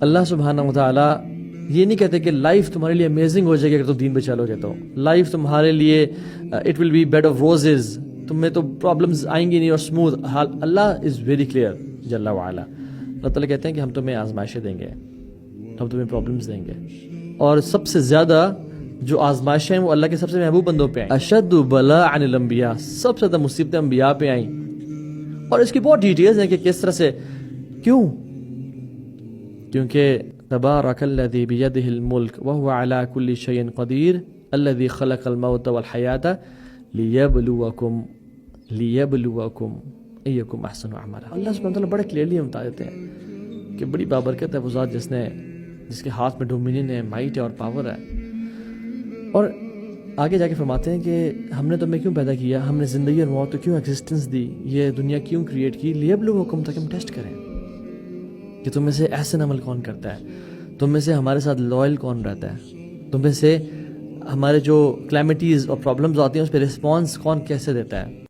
اللہ سبحانہ و تعالیٰ یہ نہیں کہتے کہ لائف تمہارے لیے امیزنگ ہو جائے گی اگر تم دین پہ چلو گے تو لائف تمہارے لیے it will be bed of roses, تمہیں تو پرابلمز آئیں گی نہیں اور smooth. Allah is very clear جل وعلا. اللہ تعالیٰ کہتے ہیں کہ ہم تمہیں آزمائشیں دیں گے، ہم تمہیں پرابلمز دیں گے، اور سب سے زیادہ جو آزمائشیں ہیں وہ اللہ کے سب سے محبوب بندوں پہ آئیں. اشد بلاء عن الانبیاء، سب سے زیادہ مصیبتیں انبیاء پہ آئیں. اور اس کی بہت ڈیٹیلز ہیں کہ کس طرح سے. کیوں؟ کیونکہ تبارک الذی بیدہ الملک وہو علی کل شیء قدیر الذی خلق الموت والحیاۃ لیبلوکم ایکم احسن عملا. اللہ سبحانہ وتعالیٰ بڑے کلیئرلی ہم بتا دیتے ہیں کہ بڑی بابرکت ہے وہ ذات جس کے ہاتھ میں ڈومینین ہے، مائٹ ہے اور پاور ہے. اور آگے جا کے فرماتے ہیں کہ ہم نے تمہیں کیوں پیدا کیا، ہم نے زندگی اور موت کو کیوں ایگزسٹنس دی، یہ دنیا کیوں کریٹ کی، لیبلوکم، تاکہ ہم ٹیسٹ کریں کہ تم میں سے احسن عمل کون کرتا ہے، تم میں سے ہمارے ساتھ لائل کون رہتا ہے، تم میں سے ہمارے جو کلیمٹیز اور پرابلمز آتی ہیں اس پہ رسپانس کون کیسے دیتا ہے.